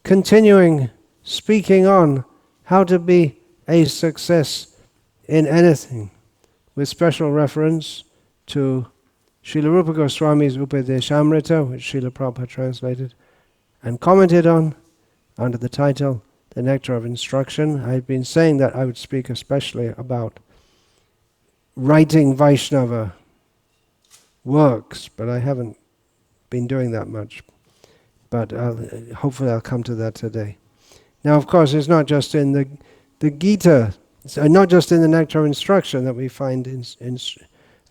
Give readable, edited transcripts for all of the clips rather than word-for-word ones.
continuing speaking on how to be a success in anything, with special reference to Srila Rupa Goswami's Upadeshamrita, which Srila Prabhupada translated and commented on under the title, The Nectar of Instruction. I've been saying that I would speak especially about writing Vaishnava works, but I haven't been doing that much. But hopefully I'll come to that today. Now, of course, it's not just in the Gita, not just in the Nectar of Instruction that we find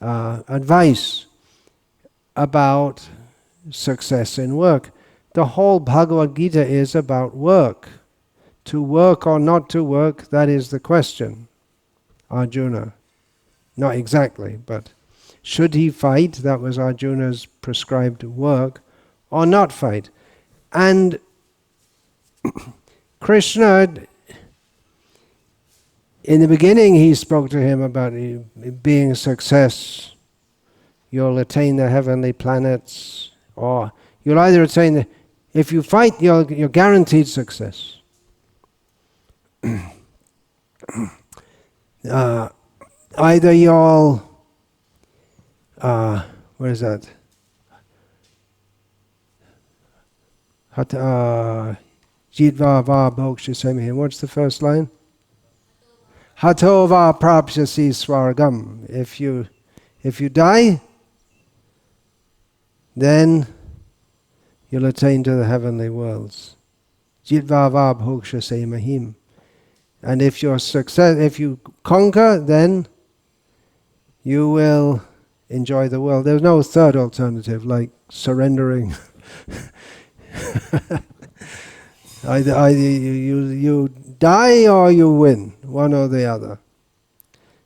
advice about success in work. The whole Bhagavad Gita is about work. To work or not to work, that is the question, Arjuna. Not exactly, but should he fight? That was Arjuna's prescribed work, or not fight. And Krishna, in the beginning he spoke to him about being a success. You'll attain the heavenly planets, or you'll either attain if you fight, you're guaranteed success. Either you'll, what is that? Jitva va bhokshasemi. What's the first line? Hato va prapsyasi swargam. If you die, then you'll attain to the heavenly worlds. Jitva va bhokshase mahim. And if you conquer, then you will enjoy the world. There's no third alternative, like surrendering. either you die or you win, one or the other.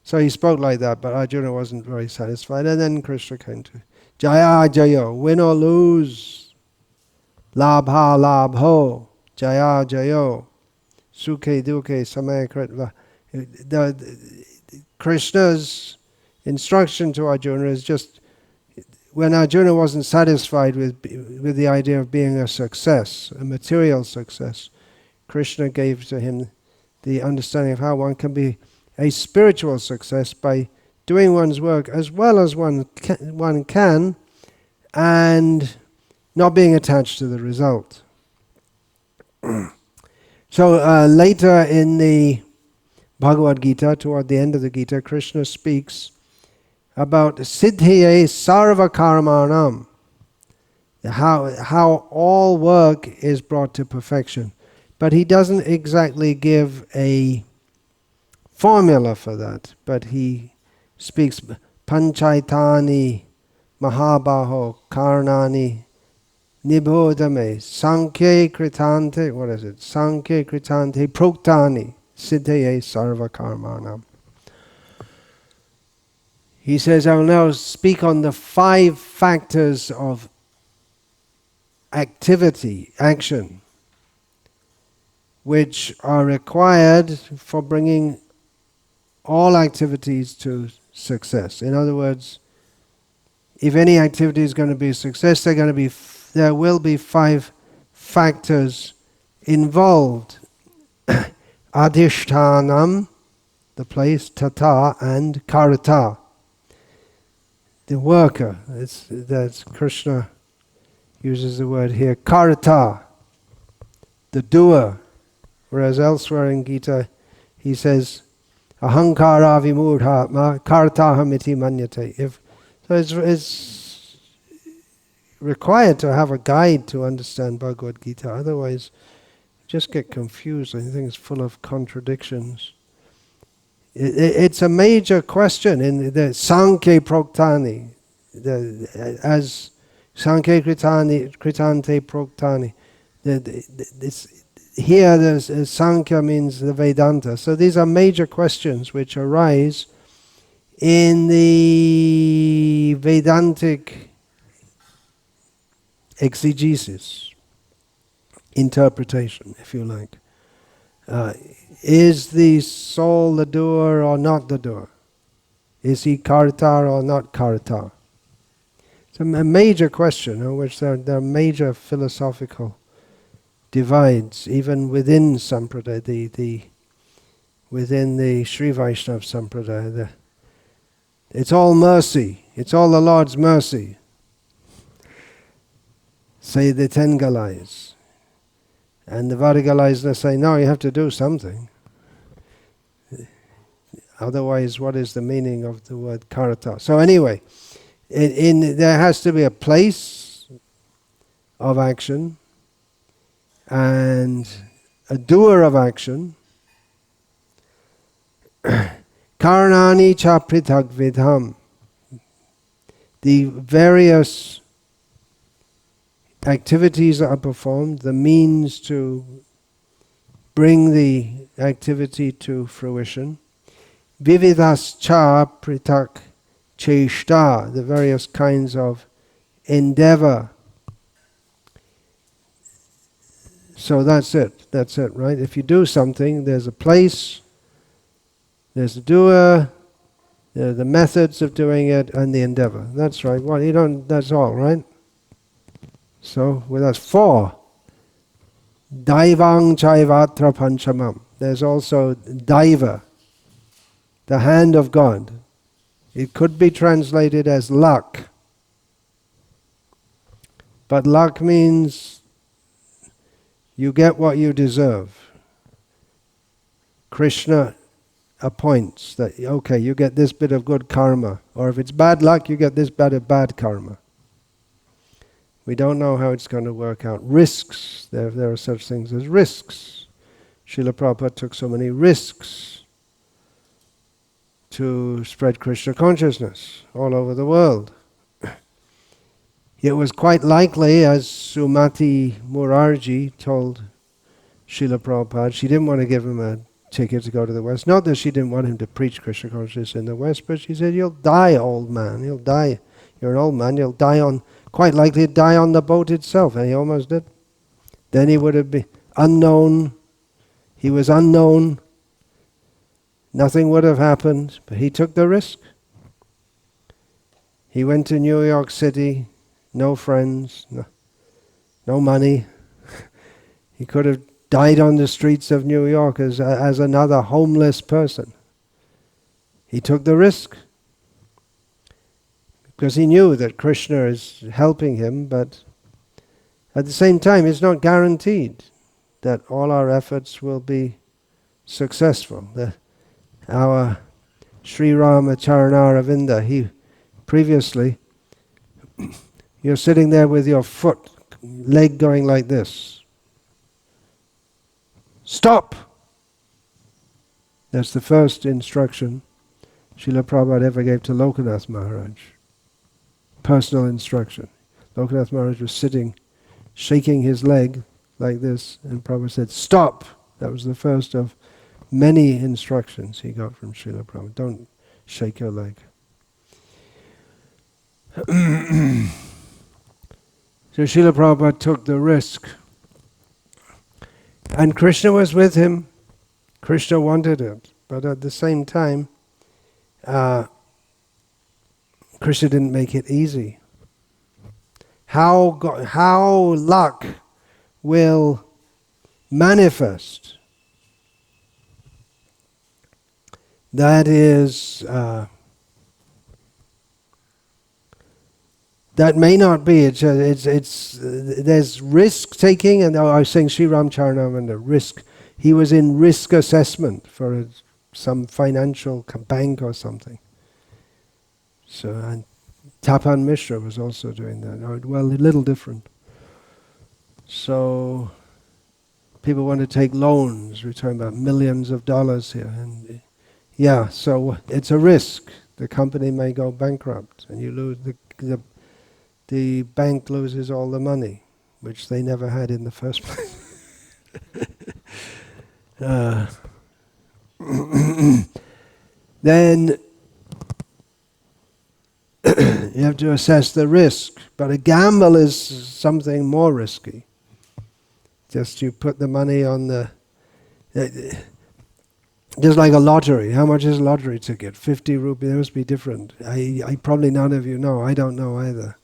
So he spoke like that, but Arjuna wasn't very satisfied. And then Krishna came to Jaya Jayo, win or lose, Labha Labho, Jaya Jayo, Sukhe Dukhe Samaya Kritva. Krishna's instruction to Arjuna is just, when Arjuna wasn't satisfied with the idea of being a success, a material success, Krishna gave to him the understanding of how one can be a spiritual success by doing one's work as well as one can, and not being attached to the result. So later in the Bhagavad Gita, toward the end of the Gita, Krishna speaks about siddhiye sarva karmanam, how all work is brought to perfection. But he doesn't exactly give a formula for that, but he speaks panchaitani mahabaho karnani nibodhame sankhye kritante, what is it? Sankhye kritante proktani siddhaye sarva karmanam. He says, I will now speak on the 5 factors of activity, action, which are required for bringing all activities to success. In other words, if any activity is going to be a success, there will be 5 factors involved. Adhishtanam, the place, tata, and karata, the worker. That's Krishna uses the word here, karata, the doer. Whereas elsewhere in Gita, he says, ahankara vimurdhatma kartahamiti manyate. So it's required to have a guide to understand Bhagavad Gita, otherwise you just get confused. I think it's full of contradictions. It's a major question in the Sankhye Proktani, as Sankhye Kritante Proktani. Here, there's Sankhya means the Vedanta. So these are major questions which arise in the Vedantic exegesis, interpretation, if you like. Is the soul the doer or not the doer? Is he karta or not karta? It's a major question on which there are major philosophical divides, even within Sampradaya, within the Sri Vaishnava Sampradaya. It's all mercy. It's all the Lord's mercy, say the Tengalais. And the Vadagalais, they say, no, you have to do something. Otherwise, what is the meaning of the word karata? So anyway, there has to be a place of action and a doer of action. Karanani cha prithak vidham. The various activities that are performed, the means to bring the activity to fruition. Vividhas cha prithak cheshta, the various kinds of endeavor. So that's it, right? If you do something, there's a place, there's a doer, there are the methods of doing it, and the endeavor. That's right. Well, you don't. That's all, right? So, well, that's 4. Daivang chaivatra panchamam. There's also daiva, the hand of God. It could be translated as luck. But luck means you get what you deserve. Krishna appoints that, okay, you get this bit of good karma. Or if it's bad luck, you get this bit of bad karma. We don't know how it's going to work out. Risks, there are such things as risks. Srila Prabhupada took so many risks to spread Krishna consciousness all over the world. It was quite likely, as Sumati Murarji told Srila Prabhupada, she didn't want to give him a ticket to go to the West. Not that she didn't want him to preach Krishna consciousness in the West, but she said, you'll die, old man. You'll die. You're an old man. You'll die on, quite likely to die on the boat itself. And he almost did. Then he would have been unknown. He was unknown. Nothing would have happened, but he took the risk. He went to New York City, no friends, no money. He could have died on the streets of New York as another homeless person. He took the risk because he knew that Krishna is helping him, but at the same time it's not guaranteed that all our efforts will be successful. Our Sri Rama Charanaravinda, he previously, you're sitting there with your leg going like this. Stop! That's the first instruction Srila Prabhupada ever gave to Lokanath Maharaj. Personal instruction. Lokanath Maharaj was sitting, shaking his leg like this, and Prabhupada said, stop! That was the first of many instructions he got from Srila Prabhupada. Don't shake your leg. So Srila Prabhupada took the risk. And Krishna was with him. Krishna wanted it. But at the same time, Krishna didn't make it easy. How luck will manifest, that is, that may not be. There's risk taking, and I was saying Sri Ram Charanam, risk. He was in risk assessment for some financial bank or something. So, and Tapan Mishra was also doing that. Well, a little different. So, people want to take loans. We're talking about millions of dollars here, and yeah. So it's a risk. The company may go bankrupt, and you lose the bank loses all the money, which they never had in the first place. Then you have to assess the risk. But a gamble is something more risky. Just you put the money on just like a lottery. How much is a lottery ticket? 50 rupees. It must be different. I probably none of you know. I don't know either.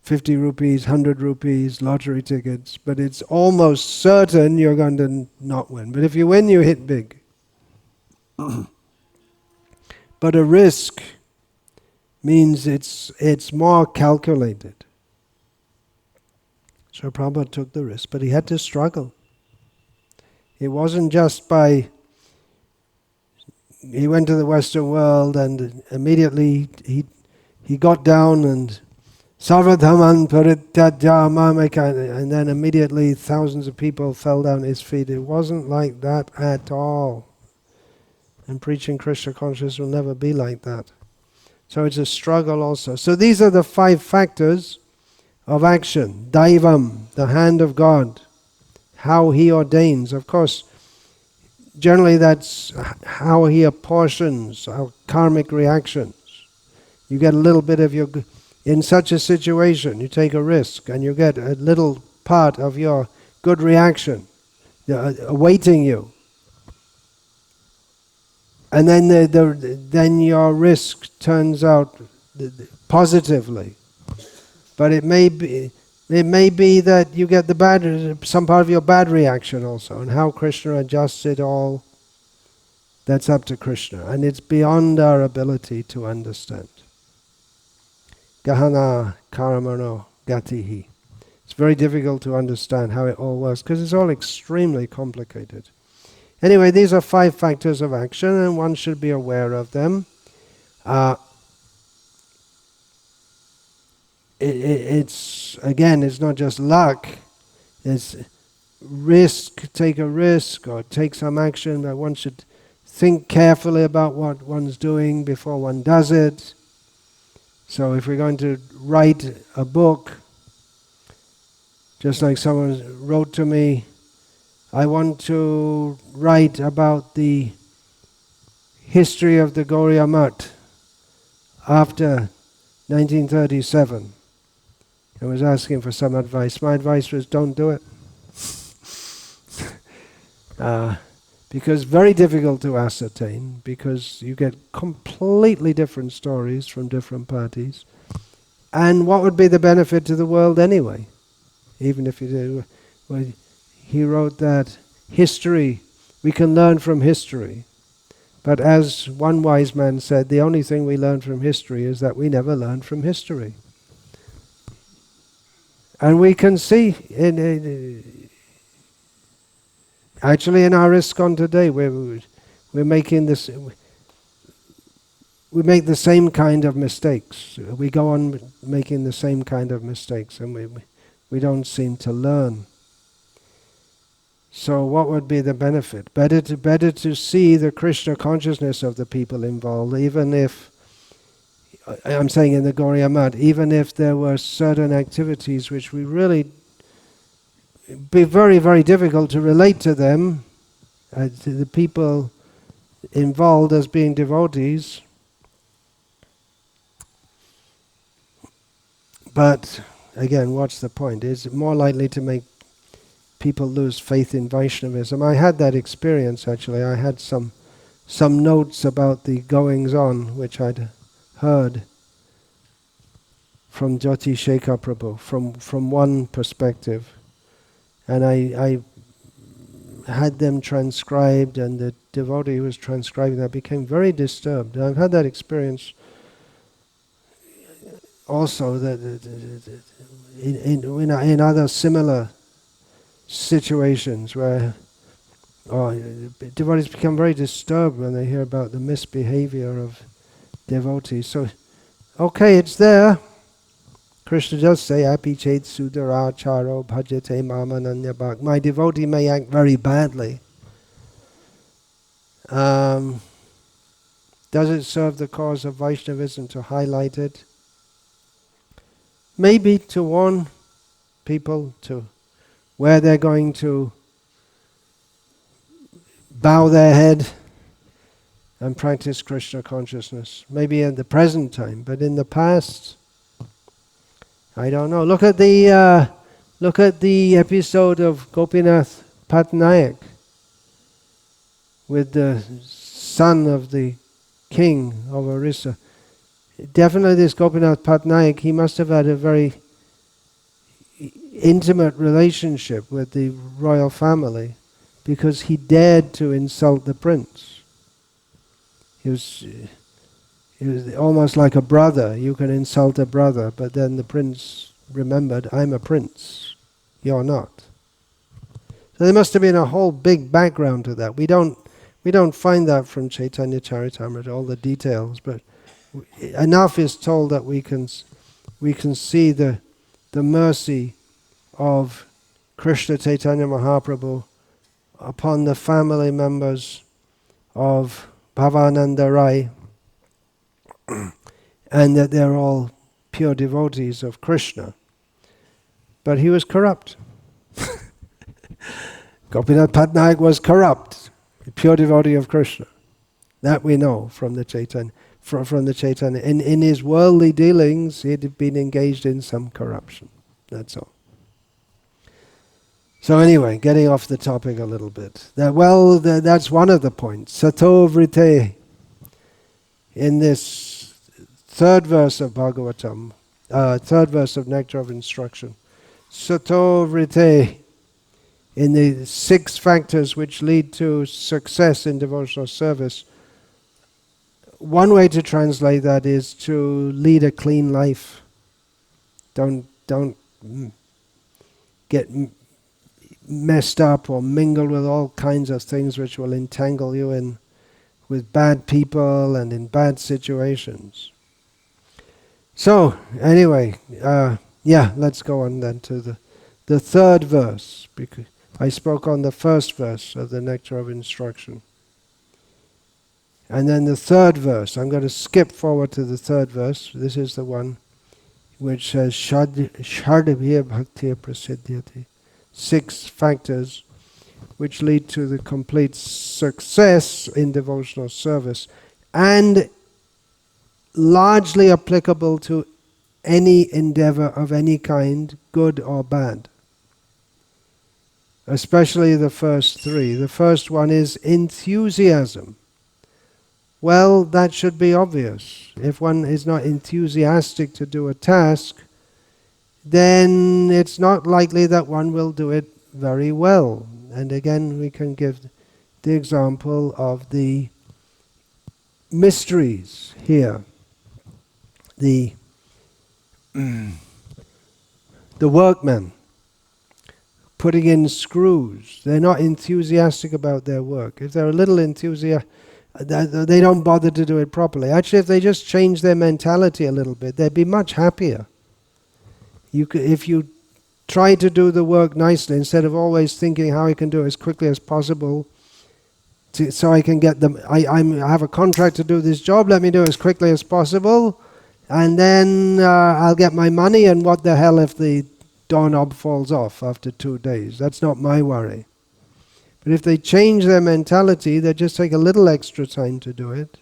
50 rupees, 100 rupees, lottery tickets, but it's almost certain you're going to not win. But if you win, you hit big. But a risk means it's more calculated. So Prabhupada took the risk, but he had to struggle. It wasn't just by... He went to the Western world and immediately he got down and Sarvadhaman Parityaja Mameka, and then immediately thousands of people fell down at his feet. It wasn't like that at all. And preaching Krishna consciousness will never be like that. So it's a struggle also. So these are the 5 factors of action. Daivam, the hand of God, how He ordains. Of course, generally that's how He apportions our karmic reactions. You get a little bit of your... In such a situation, you take a risk and you get a little part of your good reaction awaiting you. And then then your risk turns out positively. But it may be that you get some part of your bad reaction also. And how Krishna adjusts it all, that's up to Krishna. And it's beyond our ability to understand. Gahana karamano gatihi. It's very difficult to understand how it all works because it's all extremely complicated. Anyway, these are 5 factors of action and one should be aware of them. It's not just luck. It's risk, take a risk or take some action, but one should think carefully about what one's doing before one does it. So if we're going to write a book, just like someone wrote to me, I want to write about the history of the Gauriya Math after 1937. I was asking for some advice. My advice was don't do it. Because very difficult to ascertain, because you get completely different stories from different parties. And what would be the benefit to the world anyway? Even if you do. Well, he wrote that history, we can learn from history. But as one wise man said, the only thing we learn from history is that we never learned from history. And we can see actually in our ISKCON today, we're making this. We make the same kind of mistakes. We go on making the same kind of mistakes, and we don't seem to learn. So, what would be the benefit? Better to see the Krishna consciousness of the people involved, even if I'm saying in the Gauriya Math, even if there were certain activities which we really be very, very difficult to relate to them, to the people involved as being devotees. But again, what's the point? Is it more likely to make people lose faith in Vaishnavism? I had that experience actually. I had some notes about the goings on which I'd heard from Jyoti Shekhar Prabhu from one perspective. And I had them transcribed, and the devotee who was transcribing that became very disturbed. And I've had that experience also that in other similar situations where devotees become very disturbed when they hear about the misbehavior of devotees. So, okay, it's there. Krishna does say, Api chet sudaracharo bhajate mamananya bhak. My devotee may act very badly. Does it serve the cause of Vaishnavism to highlight it? Maybe to warn people to where they're going to bow their head and practice Krishna consciousness. Maybe in the present time, but in the past, I don't know. Look at the episode of Gopinath Patnaik with the son of the king of Orissa. Definitely this Gopinath Patnaik, he must have had a very intimate relationship with the royal family because he dared to insult the prince. He was almost like a brother. You can insult a brother, but then the prince remembered, I'm a prince, you're not. So there must have been a whole big background to that. We don't find that from Chaitanya Charitamrita, all the details, but enough is told that we can see the mercy of Krishna Chaitanya Mahaprabhu upon the family members of Bhavananda Rai, and that they're all pure devotees of Krishna. But he was corrupt. Gopinath Patnaik was corrupt, a pure devotee of Krishna. That we know from the Chaitanya. From the Chaitanya. In his worldly dealings, he had been engaged in some corruption. That's all. So anyway, getting off the topic a little bit. That's one of the points. Sato vrite. In this third verse of Bhagavatam, third verse of Nectar of Instruction. Sato vrite. In the 6 factors which lead to success in devotional service, one way to translate that is to lead a clean life. Don't get messed up or mingle with all kinds of things which will entangle you in with bad people and in bad situations. So anyway, let's go on then to the third verse, because I spoke on the first verse of the Nectar of Instruction. And then the third verse, I'm going to skip forward to the third verse. This is the one which says, Shardabhya Bhaktiya Prasiddhyati. 6 factors which lead to the complete success in devotional service, and largely applicable to any endeavor of any kind, good or bad. Especially the first 3. The first one is enthusiasm. Well, that should be obvious. If one is not enthusiastic to do a task, then it's not likely that one will do it very well. And again, we can give the example of the mysteries here. The workmen putting in screws. They're not enthusiastic about their work. If they're a little enthusiastic, they don't bother to do it properly. Actually, if they just change their mentality a little bit, they'd be much happier. If you try to do the work nicely, instead of always thinking how I can do it as quickly as possible, so I can get them. I have a contract to do this job. Let me do it as quickly as possible, and then I'll get my money. And what the hell if the doorknob falls off after 2 days? That's not my worry. But if they change their mentality, they just take a little extra time to do it,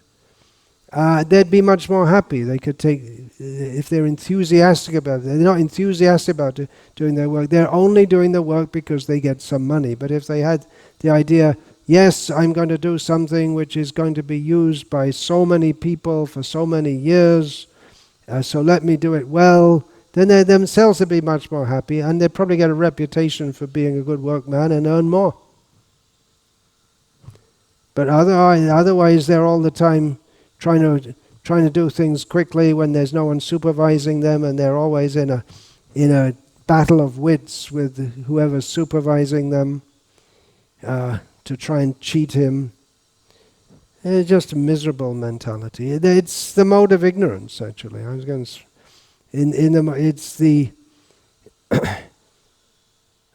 they'd be much more happy. They could take, if they're enthusiastic about it. They're not enthusiastic about doing their work. They're only doing the work because they get some money. But if they had the idea, yes, I'm going to do something which is going to be used by so many people for so many years, so let me do it well, then they themselves would be much more happy, and they'd probably get a reputation for being a good workman and earn more. But otherwise they're all the time trying to do things quickly when there's no one supervising them, and they're always in a battle of wits with whoever's supervising them to try and cheat him. It's just a miserable mentality. It's the mode of ignorance, actually. I was going to. It's the.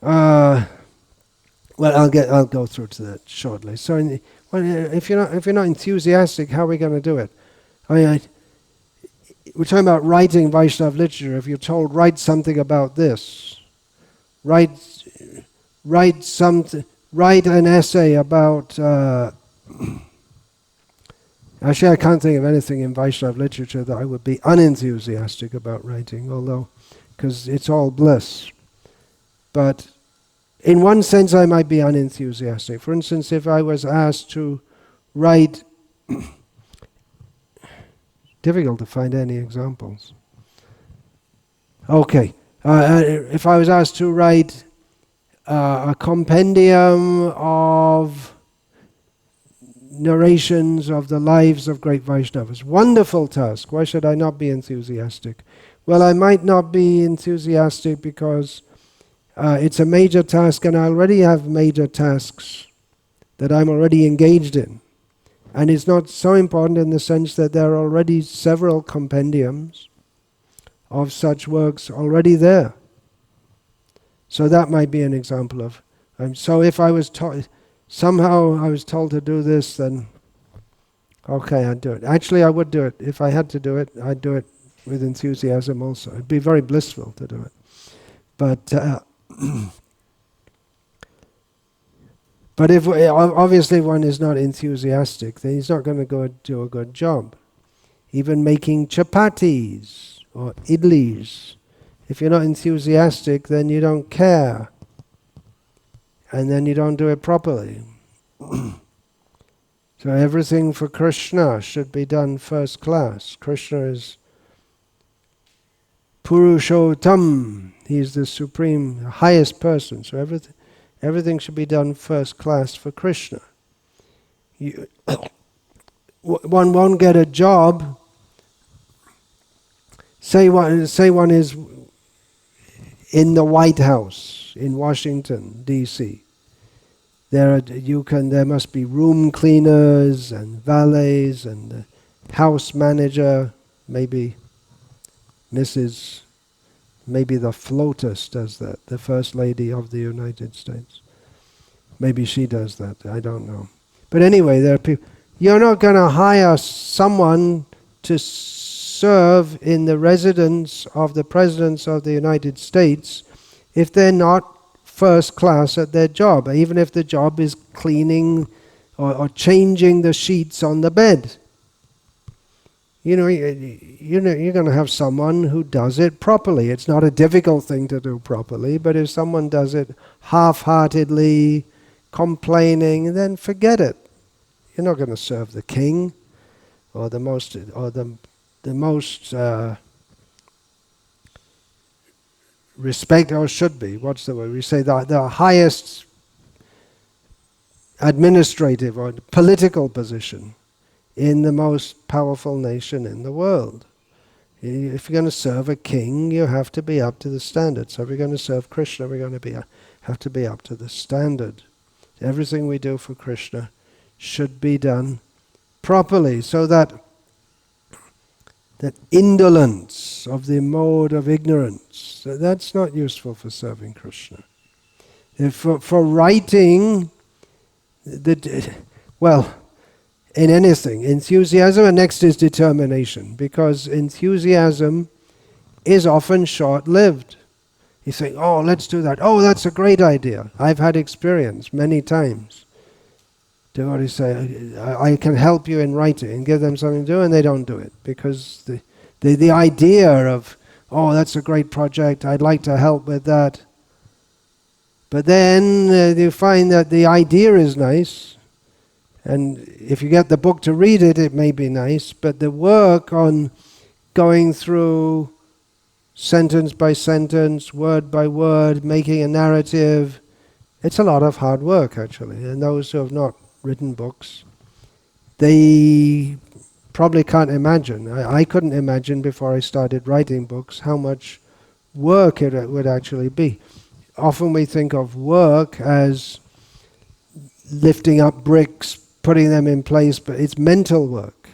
Well, I'll go through to that shortly. So, if you're not enthusiastic, how are we going to do it? We're talking about writing Vaishnava literature. If you're told, write something about this, write an essay about. Actually, I can't think of anything in Vaishnava literature that I would be unenthusiastic about writing, although, because it's all bliss. But in one sense, I might be unenthusiastic. For instance, if I was asked to write, difficult to find any examples. Okay, If I was asked to write a compendium of narrations of the lives of great Vaishnavas, wonderful task. Why should I not be enthusiastic? Well, I might not be enthusiastic because it's a major task, and I already have major tasks that I'm already engaged in. And it's not so important in the sense that there are already several compendiums of such works already there. So that might be an example of. So if I was somehow I was told to do this, then okay, I'd do it. Actually, I would do it. If I had to do it, I'd do it with enthusiasm also. It'd be very blissful to do it. But but if obviously one is not enthusiastic, then he's not going to go do a good job. Even making chapatis or idlis, if you're not enthusiastic, then you don't care, and then you don't do it properly. So everything for Krishna should be done first class. Krishna is Purushottam. He's the supreme, highest person. So everything should be done first class for Krishna. One won't get a job. Say one is in the White House in Washington, D.C. There must be room cleaners and valets and the house manager, maybe maybe the FLOTUS does that, the First Lady of the United States. Maybe she does that, I don't know. But anyway, there are people. You're not going to hire someone to serve in the residence of the presidents of the United States if they're not first class at their job, even if the job is cleaning or changing the sheets on the bed. You're going to have someone who does it properly. It's not a difficult thing to do properly, but if someone does it half-heartedly, complaining, then forget it. You're not going to serve the king or the most respect, or should be. What's the word? We say the highest administrative or political position in the most powerful nation in the world. If you're going to serve a king, you have to be up to the standard. So if we're going to serve Krishna, we're going to have to be up to the standard. Everything we do for Krishna should be done properly, so that indolence of the mode of ignorance, that's not useful for serving Krishna. For writing, in anything, enthusiasm, and next is determination, because enthusiasm is often short-lived. You think, oh, let's do that. Oh, that's a great idea. I've had experience many times. Devotees say, I can help you in writing, and give them something to do, and they don't do it, because the idea of, oh, that's a great project, I'd like to help with that. But then you find that the idea is nice, and if you get the book to read it, it may be nice, but the work on going through sentence by sentence, word by word, making a narrative, it's a lot of hard work, actually. And those who have not written books, they probably can't imagine. I couldn't imagine before I started writing books how much work it would actually be. Often we think of work as lifting up bricks, putting them in place, but it's mental work.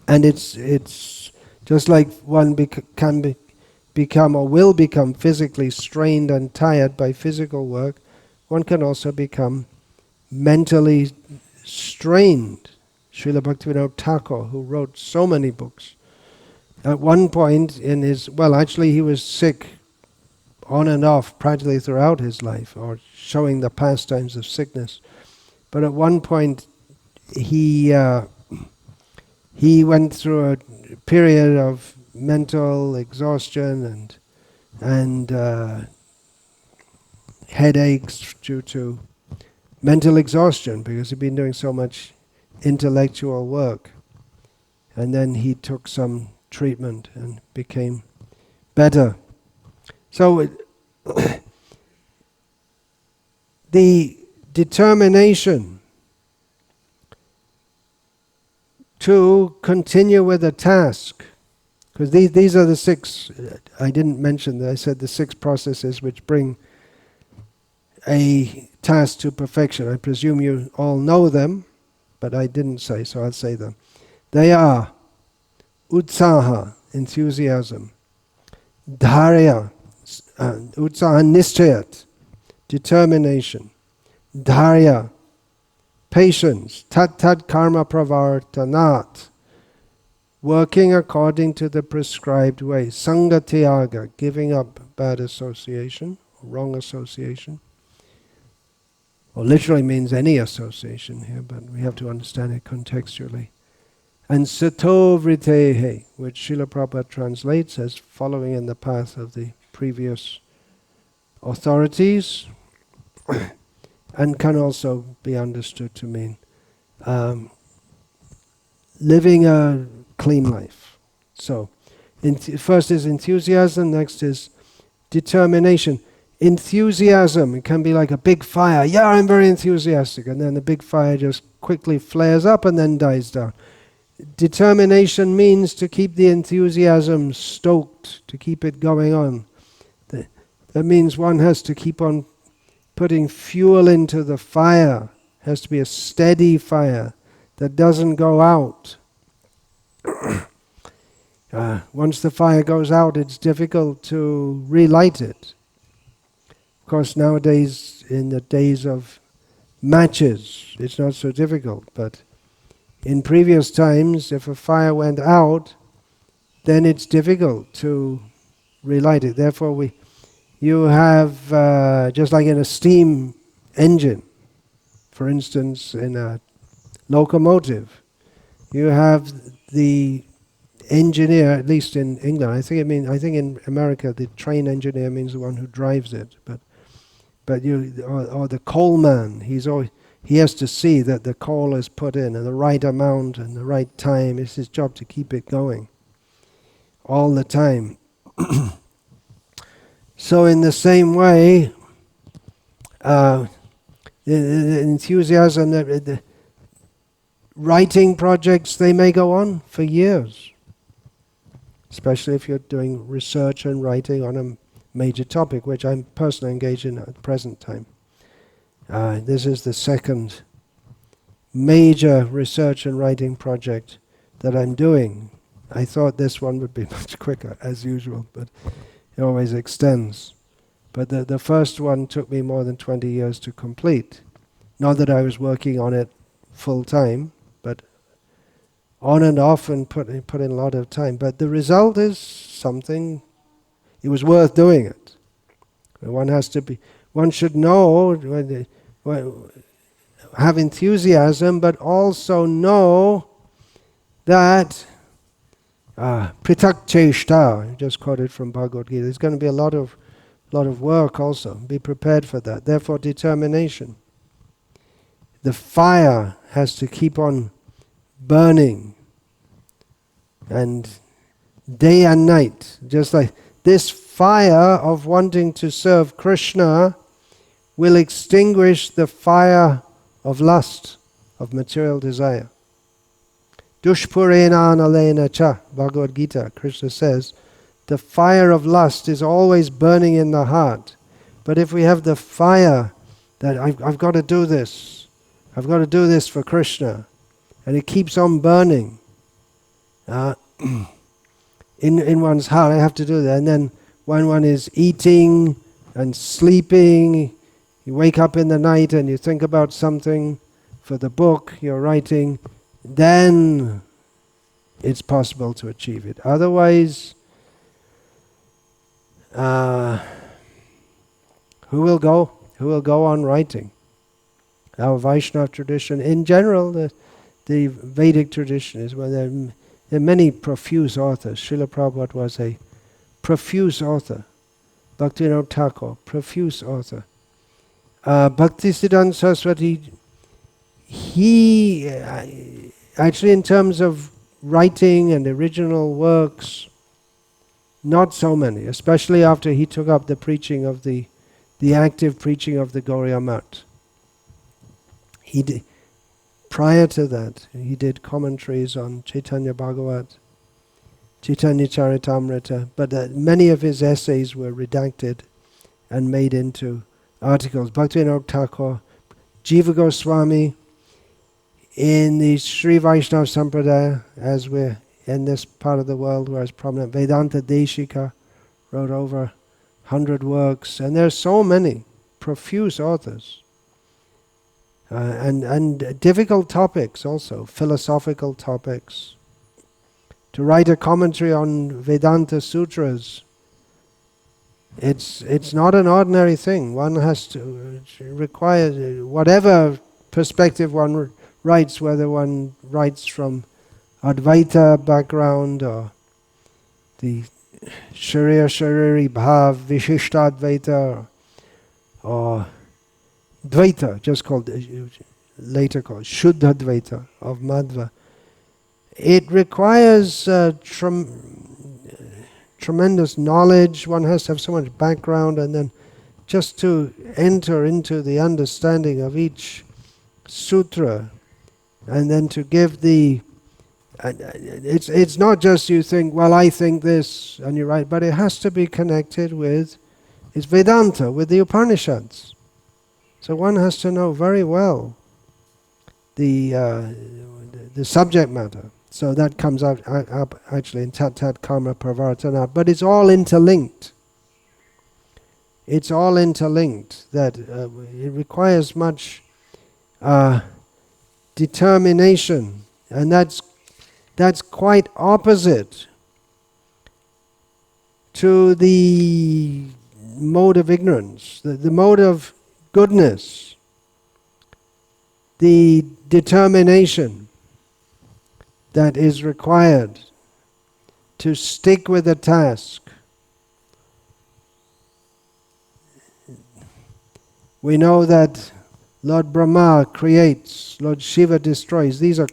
And it's just like one can become or will become physically strained and tired by physical work, one can also become mentally strained. Srila Bhaktivinoda Thakur, who wrote so many books, at one point in his, actually he was sick on and off practically throughout his life, or showing the pastimes of sickness. But at one point he went through a period of mental exhaustion and headaches due to mental exhaustion, because he'd been doing so much intellectual work. And then he took some treatment and became better. So the determination to continue with a task, because these are the 6, I didn't mention that, I said the 6 processes which bring a task to perfection. I presume you all know them, but I didn't say, so I'll say them. They are utsaha, enthusiasm, dharya, utsaha nishchayat, determination, dharya, patience, tat karma pravartanat, working according to the prescribed way, sangatyaga, giving up bad association, wrong association, or literally means any association here, but we have to understand it contextually. And sato vritehe, which Srila Prabhupada translates as following in the path of the previous authorities, and can also be understood to mean living a clean life. So, first is enthusiasm, next is determination. Enthusiasm, it can be like a big fire. Yeah, I'm very enthusiastic. And then the big fire just quickly flares up and then dies down. Determination means to keep the enthusiasm stoked, to keep it going on. That means one has to keep on putting fuel into the fire. It has to be a steady fire that doesn't go out. Once the fire goes out, it's difficult to relight it. Of course, nowadays, in the days of matches, it's not so difficult, but in previous times, if a fire went out, then it's difficult to relight it. Therefore, you have, just like in a steam engine, for instance, in a locomotive, you have the engineer, at least in England. I think in America, the train engineer means the one who drives it. But or the coalman, he has to see that the coal is put in and the right amount and the right time. It's his job to keep it going all the time. So in the same way, the enthusiasm, the writing projects, they may go on for years, especially if you're doing research and writing on a major topic, which I'm personally engaged in at the present time. This is the second major research and writing project that I'm doing. I thought this one would be much quicker, as usual, but it always extends. But the first one took me more than 20 years to complete. Not that I was working on it full time, but on and off and put in a lot of time. But the result is something, it was worth doing it. One should know, have enthusiasm, but also know that pritak cheshta, just quoted from Bhagavad Gita, there's going to be a lot of work also. Be prepared for that. Therefore, determination. The fire has to keep on burning, and day and night, just like this fire of wanting to serve Krishna will extinguish the fire of lust, of material desire. Dushpurena analena cha, Bhagavad Gita, Krishna says, the fire of lust is always burning in the heart. But if we have the fire that I've got to do this, I've got to do this for Krishna, and it keeps on burning in one's heart, I have to do that. And then when one is eating and sleeping, you wake up in the night and you think about something for the book you're writing, then it's possible to achieve it. Otherwise, who will go on writing? Our Vaishnava tradition, in general, the Vedic tradition is where there are many profuse authors. Srila Prabhupada was a profuse author. Bhaktivinoda Thakur, profuse author. Bhaktisiddhanta Saraswati, he actually, in terms of writing and original works, Not so many, especially after he took up the preaching of the active preaching of the Gauriya Mat. Prior to that, he did commentaries on Chaitanya Bhagavat, Chaitanya Charitamrita, but many of his essays were redacted and made into articles. Bhaktivinoda Thakur, Jiva Goswami, in the Sri Vaishnava Sampradaya, as we're in this part of the world where it's prominent, Vedanta Deshika wrote over 100 works, and there's so many profuse authors. And difficult topics also, philosophical topics. To write a commentary on Vedanta Sutras, it's not an ordinary thing. One has to require, whatever perspective one writes, whether one writes from Advaita background or the Shariri Bhav, Vishishtadvaita, or Dvaita, just called, later called Shuddha Dvaita of Madhva. It requires tremendous knowledge. One has to have so much background, and then just to enter into the understanding of each sutra, and then to give the... it's not just you think, well, I think this, and you're right, but it has to be connected with, it's Vedanta, with the Upanishads. So one has to know very well the subject matter. So that comes up actually in Tat Tat Karma Pravartana. But it's all interlinked. It's all interlinked. That it requires much determination, and that's quite opposite to the mode of ignorance, the mode of goodness, the determination that is required to stick with a task. We know that Lord Brahma creates, Lord Shiva destroys. These are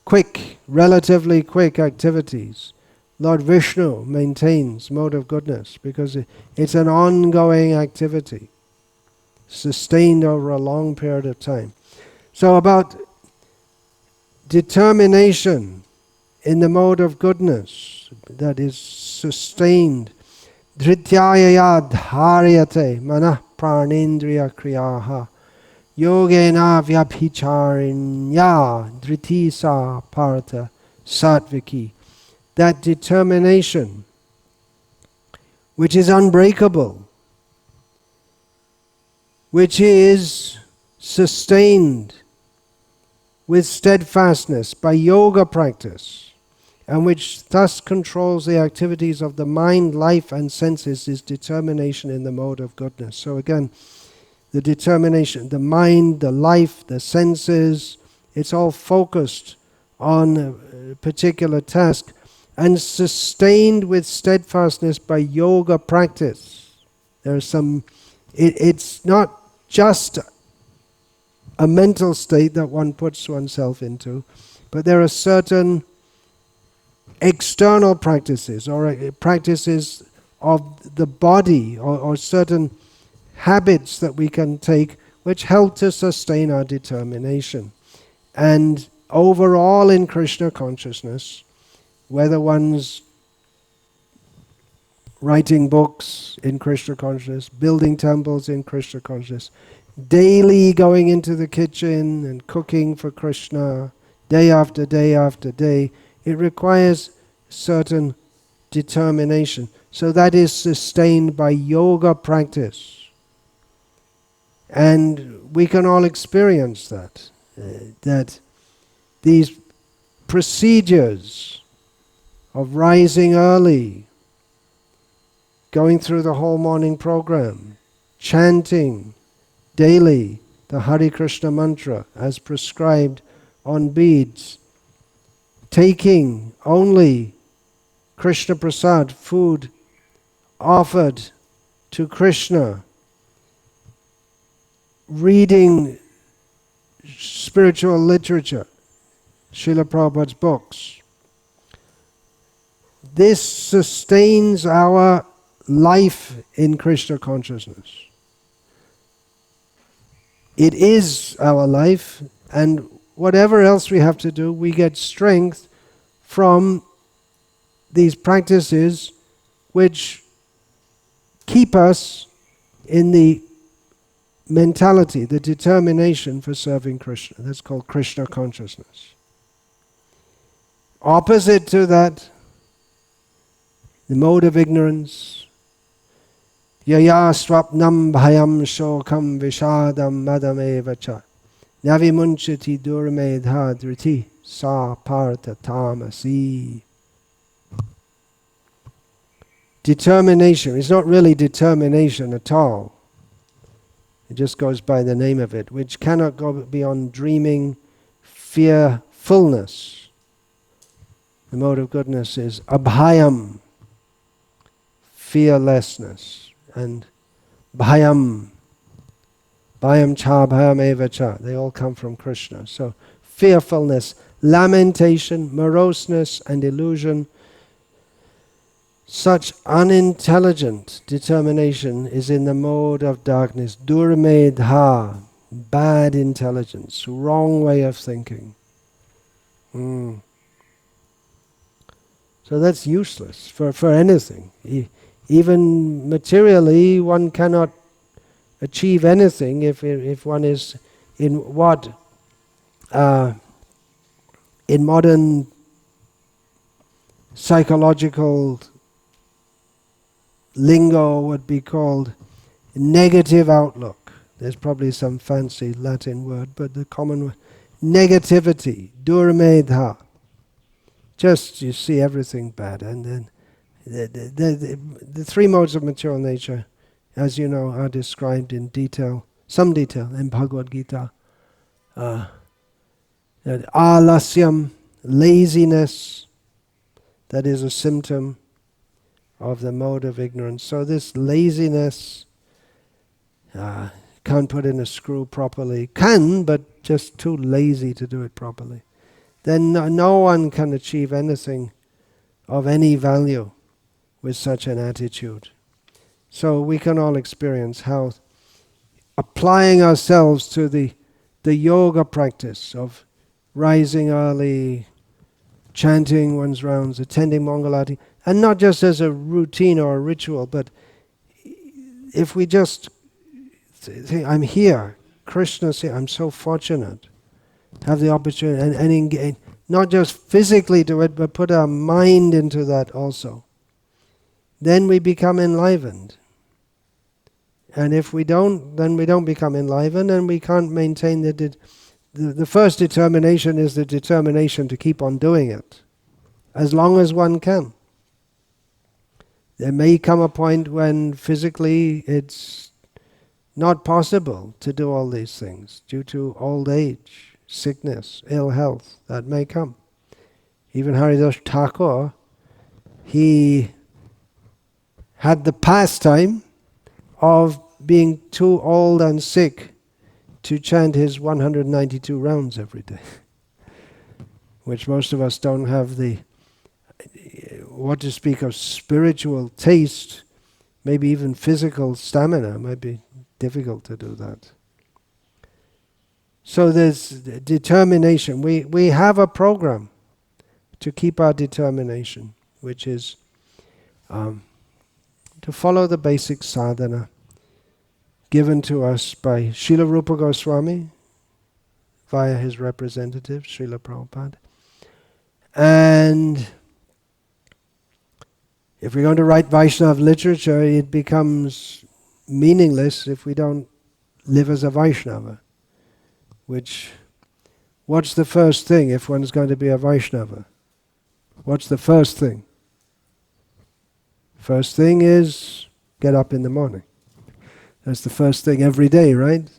quick, relatively quick activities. Lord Vishnu maintains mode of goodness because it's an ongoing activity, sustained over a long period of time. So about determination in the mode of goodness that is sustained. Dhrityaya dharyate manah pranendriya kriyaha yogena vyabhicharinya dhritisa partha sattviki. That determination which is unbreakable, which is sustained with steadfastness by yoga practice, and which thus controls the activities of the mind, life and senses, is determination in the mode of goodness. So again, the determination, the mind, the life, the senses, it's all focused on a particular task and sustained with steadfastness by yoga practice. There's some, it's not just a mental state that one puts oneself into, but there are certain external practices or practices of the body or certain habits that we can take which help to sustain our determination. And overall in Krishna consciousness, whether one's writing books in Krishna consciousness, building temples in Krishna consciousness, daily going into the kitchen and cooking for Krishna, day after day after day, it requires certain determination. So that is sustained by yoga practice. And we can all experience that, that these procedures of rising early, going through the whole morning program, chanting daily the Hare Krishna mantra as prescribed on beads, taking only Krishna Prasad, food offered to Krishna, reading spiritual literature, Srila Prabhupada's books, this sustains our life in Krishna consciousness. It is our life, and whatever else we have to do, we get strength from these practices which keep us in the mentality, the determination for serving Krishna. That's called Krishna consciousness. Opposite to that, the mode of ignorance, yaya swapnam bhayam shokam vishadam madame cha navimunchati durmedha driti sa partha tamasi. Determination is not really determination at all. It just goes by the name of it, which cannot go beyond dreaming, fearfulness. The mode of goodness is abhayam, fearlessness, and bhayam, bhayam cha bhayam eva cha. They all come from Krishna. So fearfulness, lamentation, moroseness, and illusion. Such unintelligent determination is in the mode of darkness. Durmedha, bad intelligence, wrong way of thinking. So that's useless for anything. Even materially, one cannot achieve anything if one is in what in modern psychological lingo would be called negative outlook. There's probably some fancy Latin word, but the common word, negativity, durmedha. Just you see everything bad, and then the three modes of material nature, as you know, are described in detail, some detail in Bhagavad Gita. Alasyam, laziness, that is a symptom of the mode of ignorance. So this laziness, can't put in a screw properly. Can, but just too lazy to do it properly. Then no one can achieve anything of any value with such an attitude. So we can all experience how applying ourselves to the yoga practice of rising early, chanting one's rounds, attending Mangalarti, and not just as a routine or a ritual, but if we just think, I'm here, Krishna's here, I'm so fortunate, have the opportunity, and engage, not just physically do it, but put our mind into that also. Then we become enlivened. And if we don't, then we don't become enlivened, and we can't maintain the first determination is the determination to keep on doing it, as long as one can. There may come a point when physically it's not possible to do all these things due to old age, sickness, ill health, that may come. Even Haridas Thakur, he had the pastime of being too old and sick to chant his 192 rounds every day, which most of us don't have the, what to speak of spiritual taste, maybe even physical stamina. It might be difficult to do that. So there's determination. We have a program to keep our determination, which is to follow the basic sadhana given to us by Srila Rupa Goswami via his representative, Srila Prabhupada. And if we're going to write Vaishnava literature, it becomes meaningless if we don't live as a Vaishnava. What's the first thing if one's going to be a Vaishnava? What's the first thing? First thing is get up in the morning. That's the first thing every day, right?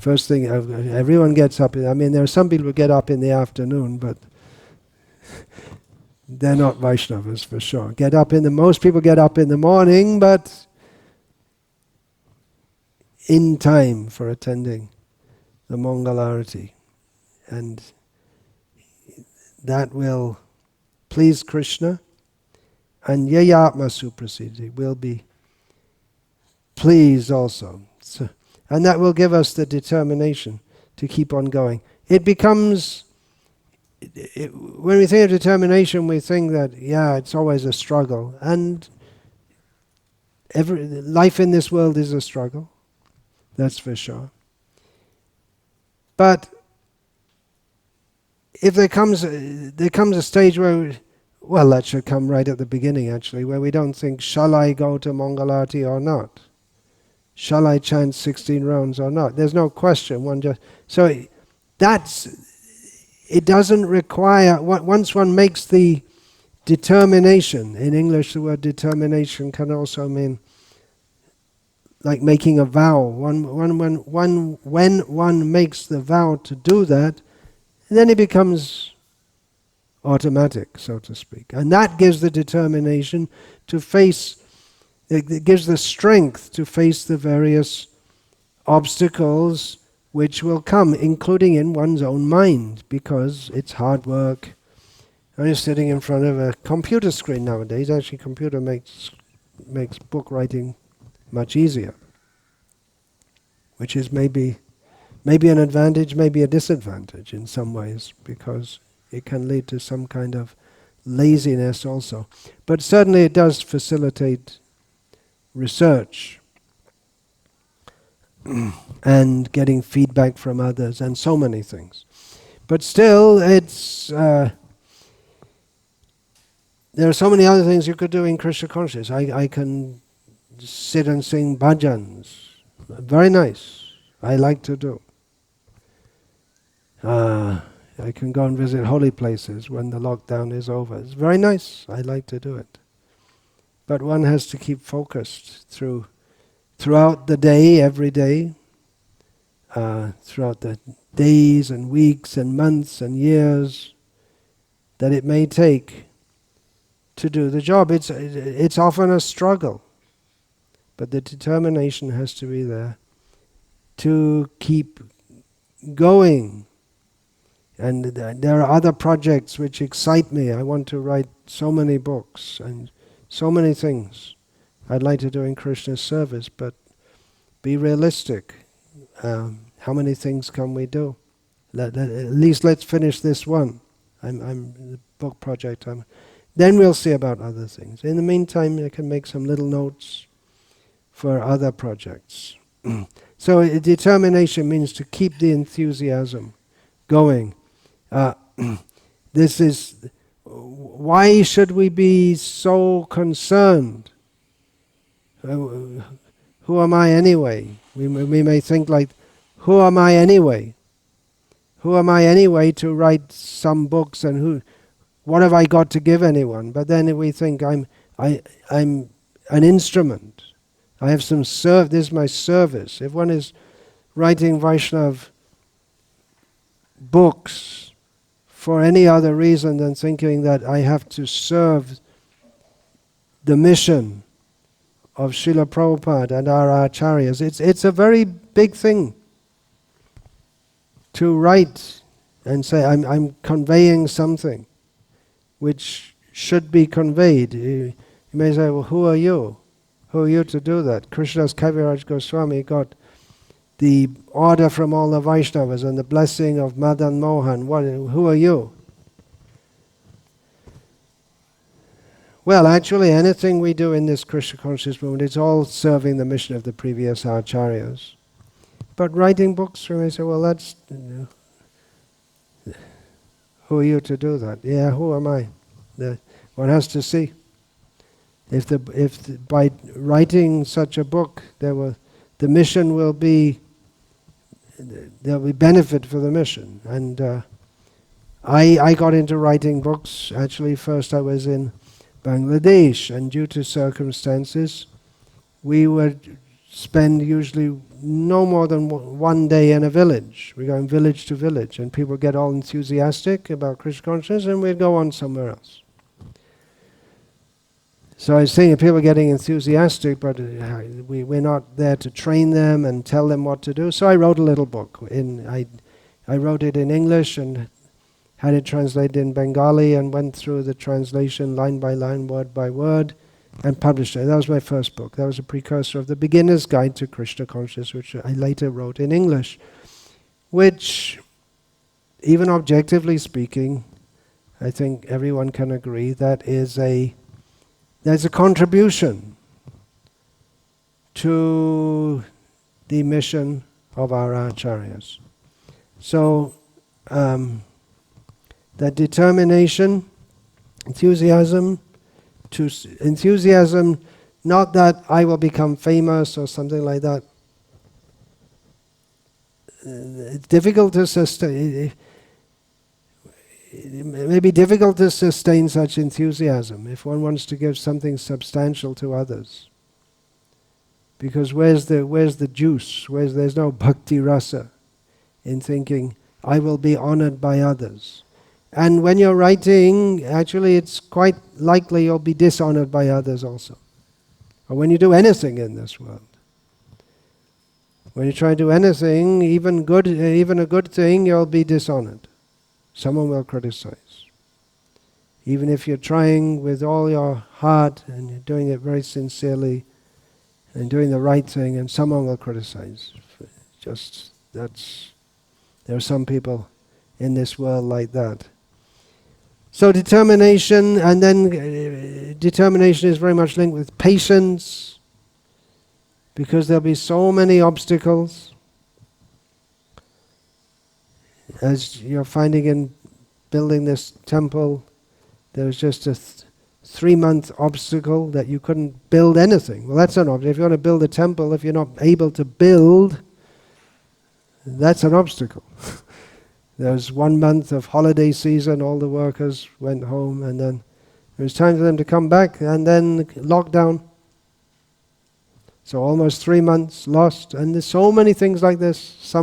First thing, everyone gets up. I mean, there are some people who get up in the afternoon, but they're not Vaishnavas for sure. Most people get up in the morning, but in time for attending the Mangalarti. And that will please Krishna And yayatma suprasidi will be pleased also. So, and that will give us the determination to keep on going. It becomes, when we think of determination, we think that, yeah, it's always a struggle. And life in this world is a struggle, that's for sure. But if there comes a stage where, well, that should come right at the beginning actually, where we don't think, shall I go to Mangalarti or not? Shall I chant 16 rounds or not? There's no question. It doesn't require, once one makes the determination, in English the word determination can also mean like making a vow. When one makes the vow to do that, then it becomes automatic, so to speak. And that gives the determination to face, it gives the strength to face the various obstacles which will come, including in one's own mind, because it's hard work. I'm just sitting in front of a computer screen nowadays. Actually, computer makes book writing much easier, which is maybe an advantage, maybe a disadvantage in some ways, because it can lead to some kind of laziness also. But certainly it does facilitate research and getting feedback from others and so many things. But still, there are so many other things you could do in Krishna consciousness. I can sit and sing bhajans. Very nice. I like to do. I can go and visit holy places when the lockdown is over. It's very nice. I like to do it. But one has to keep focused throughout the day, every day, throughout the days and weeks and months and years that it may take to do the job. It's often a struggle, but the determination has to be there to keep going. And there are other projects which excite me. I want to write so many books and so many things I'd like to do in Krishna's service, but be realistic. How many things can we do? At least let's finish this one. I'm the book project. Then we'll see about other things. In the meantime, I can make some little notes for other projects. So determination means to keep the enthusiasm going. This is, why should we be so concerned? Who am I anyway? We may think like, who am I anyway? Who am I anyway to write some books, and what have I got to give anyone? But then we think I'm an instrument. I have some this is my service. If one is writing Vaishnav books for any other reason than thinking that I have to serve the mission of Srila Prabhupada and our acharyas, it's a very big thing to write and say, I'm conveying something which should be conveyed. You may say, well, who are you? Who are you to do that? Krishnadas Kaviraj Goswami got the order from all the Vaishnavas and the blessing of Madan Mohan. Who are you? Well, actually, anything we do in this Krishna conscious movement, it's all serving the mission of the previous acharyas. But writing books, we may say, well, that's... who are you to do that? Yeah, who am I? One has to see. If by writing such a book, the mission will be... there'll be benefit for the mission. And I got into writing books. Actually, first I was in Bangladesh, and due to circumstances, we would spend usually no more than one day in a village. We're going village to village, and people get all enthusiastic about Krishna consciousness, and we'd go on somewhere else. So I was saying people are getting enthusiastic, but we're not there to train them and tell them what to do. So I wrote a little book. I wrote it in English and had it translated in Bengali and went through the translation line by line, word by word, and published it. That was my first book. That was a precursor of the Beginner's Guide to Krishna Consciousness, which I later wrote in English, which, even objectively speaking, I think everyone can agree that there's a contribution to the mission of our acharyas. So that determination, enthusiasm, not that I will become famous or something like that. It's difficult to sustain. It may be difficult to sustain such enthusiasm if one wants to give something substantial to others. Because where's the juice? There's no bhakti rasa in thinking, I will be honored by others. And when you're writing, actually it's quite likely you'll be dishonored by others also. Or when you do anything in this world. When you try to do anything, even a good thing, you'll be dishonored. Someone will criticize. Even if you're trying with all your heart and you're doing it very sincerely and doing the right thing, and someone will criticize. There are some people in this world like that. So determination, and then determination is very much linked with patience, because there'll be so many obstacles. As you're finding in building this temple, there was just a 3-month obstacle that you couldn't build anything. Well, that's an obstacle. If you want to build a temple, if you're not able to build, that's an obstacle. There was 1 month of holiday season, all the workers went home, and then it was time for them to come back, and then lockdown. So almost 3 months lost, and there's so many things like this.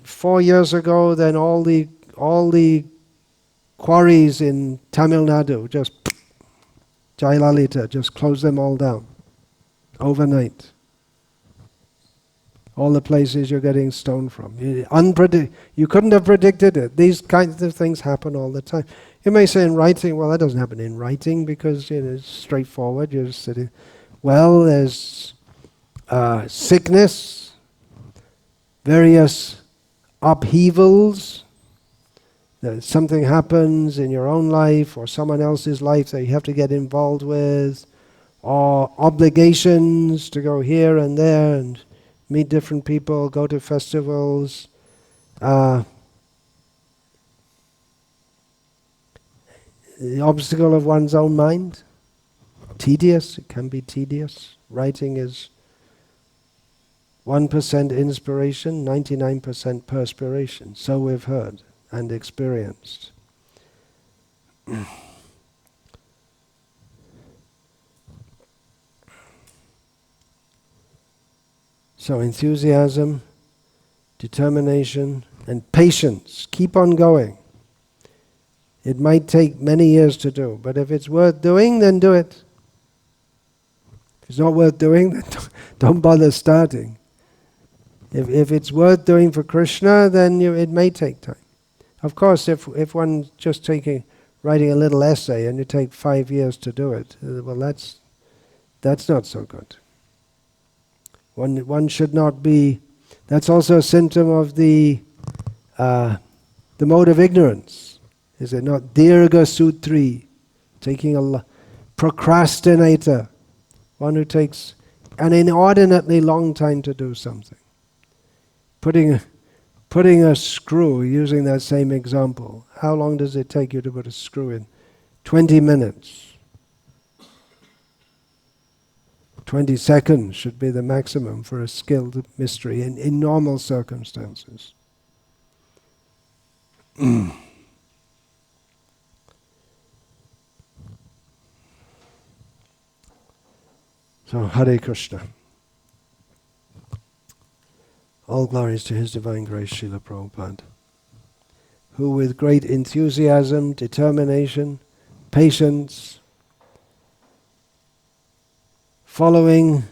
4 years ago, then all the quarries in Tamil Nadu, just Jayalalitha, just closed them all down overnight. All the places you're getting stoned from. You couldn't have predicted it. These kinds of things happen all the time. You may say in writing, well, that doesn't happen in writing because it's straightforward. You're just sitting. Well, there's sickness, various upheavals. That something happens in your own life or someone else's life that you have to get involved with, or obligations to go here and there and meet different people, go to festivals. The obstacle of one's own mind, tedious, it can be tedious. Writing is 1% inspiration, 99% perspiration. So we've heard and experienced. So enthusiasm, determination, and patience. Keep on going. It might take many years to do, but if it's worth doing, then do it. If it's not worth doing, then don't bother starting. If it's worth doing for Krishna, then it may take time. Of course, if one's just writing a little essay and you take 5 years to do it, well, that's not so good. One should not be. That's also a symptom of the mode of ignorance, is it not? Dirgha Sutri, procrastinator, one who takes an inordinately long time to do something. Putting a screw, using that same example, how long does it take you to put a screw in? 20 minutes. 20 seconds should be the maximum for a skilled mystery in normal circumstances. So, Hare Krishna. All glories to His Divine Grace, Srila Prabhupada, who with great enthusiasm, determination, patience, following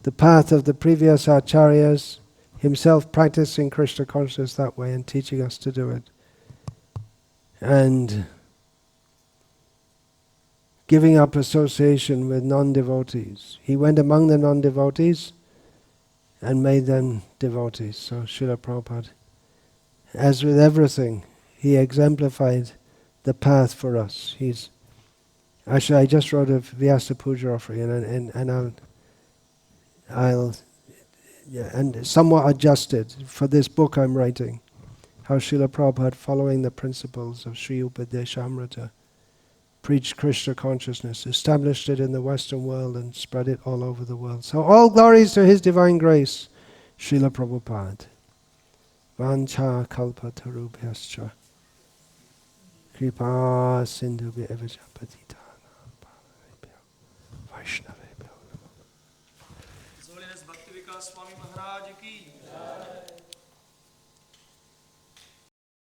the path of the previous acharyas, himself practicing Krishna consciousness that way and teaching us to do it. And giving up association with non-devotees. He went among the non-devotees and made them devotees. So Srila Prabhupada, as with everything, he exemplified the path for us. Actually, I just wrote a Vyasa Puja offering, and I'll and somewhat adjusted for this book I'm writing. How Srila Prabhupada, following the principles of Sri Upadeshamrita, preached Krishna consciousness, established it in the Western world and spread it all over the world. So all glories to His divine grace, Srila Prabhupada. Vancha kalpatarubhyascha kripa sindhubhya evacha patitana Vaishnavebhyo. His Holiness Bhakti Vikas Swami Maharaj ki